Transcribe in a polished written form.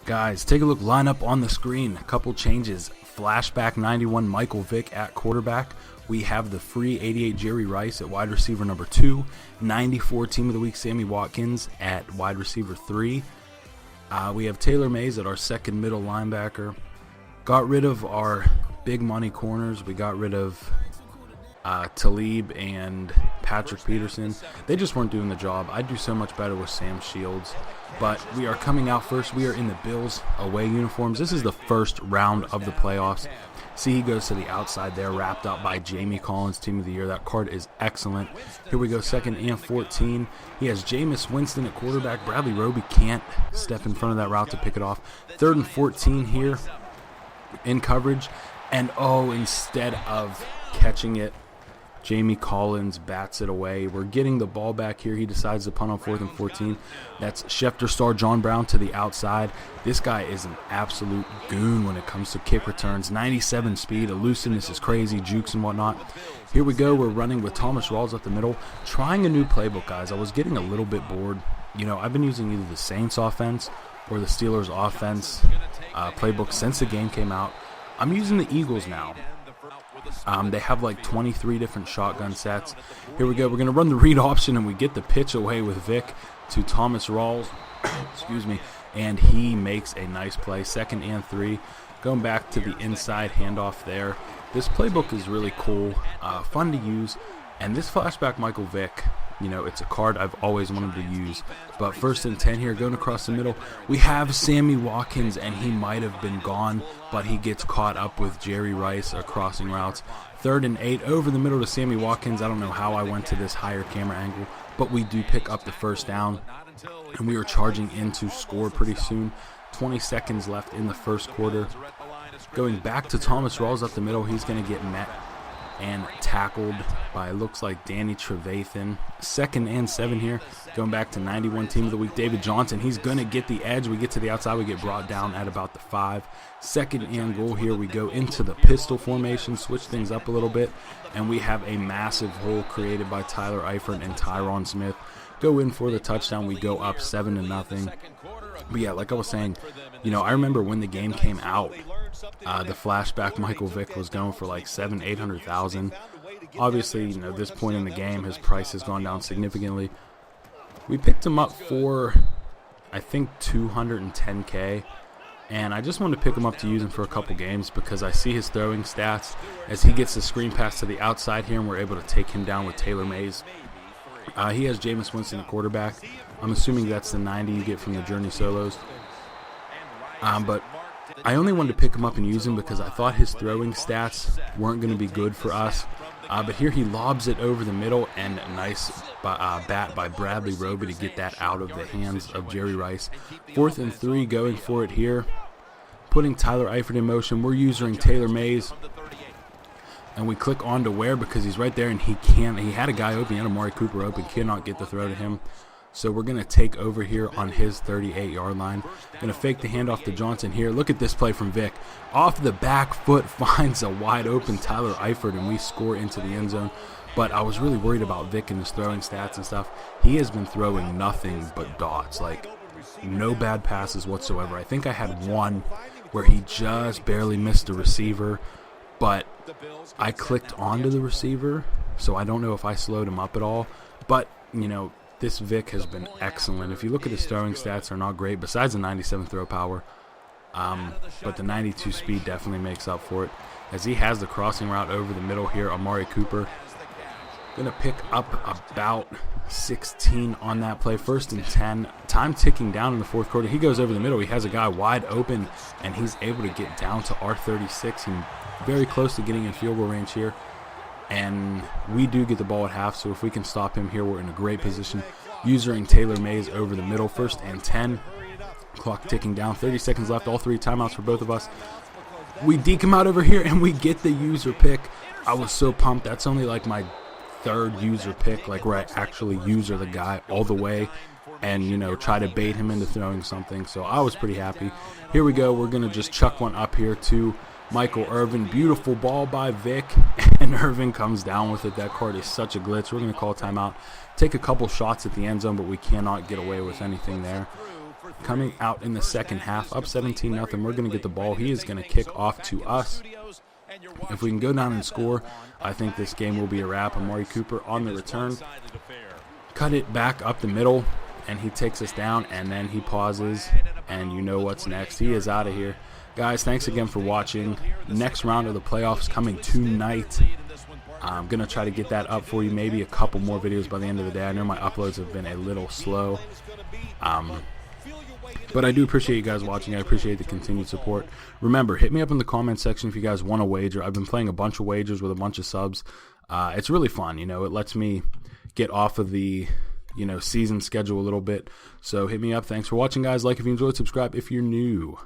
Guys, take a look, line up on the screen. A couple changes. Flashback 91 Michael Vick at quarterback. We have the free 88 Jerry Rice at wide receiver number 2. 94 Team of the Week Sammy Watkins at wide receiver 3. We have Taylor Mays at our second middle linebacker. Got rid of our big money corners. We got rid of Talib and Patrick Peterson. They just weren't doing the job. I'd do so much better with Sam Shields. But we are coming out first. We are in the Bills away uniforms. This is the first round of the playoffs. See, he goes to the outside there, wrapped up by Jamie Collins, Team of the Year. That card is excellent. Here we go, second and 14. He has Jameis Winston at quarterback. Bradley Roby can't step in front of that route to pick it off. Third and 14 here in coverage. And, instead of catching it, Jamie Collins bats it away. We're getting the ball back here. He decides to punt on 4th and 14. That's Schefter star John Brown to the outside. This guy is an absolute goon when it comes to kick returns. 97 speed, elusiveness is crazy, jukes and whatnot. Here we go. We're running with Thomas Rawls up the middle. Trying a new playbook, guys. I was getting a little bit bored. I've been using either the Saints offense or the Steelers offense playbook since the game came out. I'm using the Eagles now. They have like 23 different shotgun sets. Here we go. We're going to run the read option, and we get the pitch away with Vick to Thomas Rawls. Excuse me. And he makes a nice play. 2nd and 3. Going back to the inside handoff there. This playbook is really cool, fun to use. And this flashback Michael Vick, it's a card I've always wanted to use. But 1st and 10 here, going across the middle. We have Sammy Watkins, and he might have been gone, but he gets caught up with Jerry Rice crossing routes. 3rd and 8, over the middle to Sammy Watkins. I don't know how I went to this higher camera angle, but we do pick up the first down, and we are charging in to score pretty soon. 20 seconds left in the first quarter. Going back to Thomas Rawls up the middle, he's going to get met and tackled by, looks like, Danny Trevathan. 2nd and 7 here. Going back to 91 Team of the Week, David Johnson. He's going to get the edge. We get to the outside. We get brought down at about the 5. 2nd and goal here. We go into the pistol formation, switch things up a little bit, and we have a massive hole created by Tyler Eifert and Tyron Smith. Go in for the touchdown. We go up 7-0. But yeah, like I was saying, I remember when the game came out, the flashback Michael Vick was going for like $700,000-800,000. Obviously, at this point in the game, his price has gone down significantly. We picked him up for, I think, $210K, and I just wanted to pick him up to use him for a couple games because I see his throwing stats as he gets the screen pass to the outside here, and we're able to take him down with Taylor Mays. He has Jameis Winston at quarterback. I'm assuming that's the 90 you get from the Journey Solos. But I only wanted to pick him up and use him because I thought his throwing stats weren't going to be good for us. But here he lobs it over the middle, and a nice bat by Bradley Roby to get that out of the hands of Jerry Rice. 4th and 3, going for it here. Putting Tyler Eifert in motion. We're using Taylor Mays. And we click on to Ware because he's right there, and he had a guy open, he had Amari Cooper open, cannot get the throw to him. So we're going to take over here on his 38-yard line. Going to fake the handoff to Johnson here. Look at this play from Vick. Off the back foot, finds a wide open Tyler Eifert, and we score into the end zone. But I was really worried about Vick and his throwing stats and stuff. He has been throwing nothing but dots, like no bad passes whatsoever. I think I had one where he just barely missed a receiver, but I clicked onto the receiver, so I don't know if I slowed him up at all. But, this Vick has been excellent. If you look at his throwing stats, they're not great, besides the 97 throw power. But the 92 speed definitely makes up for it. As he has the crossing route over the middle here, Amari Cooper. Going to pick up about 16 on that play. 1st and 10. Time ticking down in the 4th quarter. He goes over the middle. He has a guy wide open, and he's able to get down to R36. He's very close to getting in field goal range here. And we do get the ball at half, so if we can stop him here, we're in a great position. Using Taylor Mays over the middle. 1st and 10. Clock ticking down. 30 seconds left. All 3 timeouts for both of us. We deke him out over here, and we get the user pick. I was so pumped. That's only like my 3rd user pick, like where I actually user the guy all the way and, try to bait him into throwing something. So I was pretty happy. Here we go. We're going to just chuck one up here to Michael Irvin. Beautiful ball by Vick, and Irvin comes down with it. That card is such a glitch. We're going to call timeout. Take a couple shots at the end zone, but we cannot get away with anything there. coming out in the second half, up 17-0. We're going to get the ball. He is going to kick off to us. If we can go down and score, I think this game will be a wrap. Amari Cooper on the return. Cut it back up the middle, and he takes us down, and then he pauses, and you know what's next. He is out of here. Guys, thanks again for watching. Next round of the playoffs coming tonight. I'm going to try to get that up for you, maybe a couple more videos by the end of the day. I know my uploads have been a little slow. But I do appreciate you guys watching. I appreciate the continued support. Remember, hit me up in the comment section if you guys want to wager. I've been playing a bunch of wagers with a bunch of subs. It's really fun. You know, it lets me get off of the season schedule a little bit. So hit me up. Thanks for watching, guys. Like if you enjoyed, subscribe if you're new.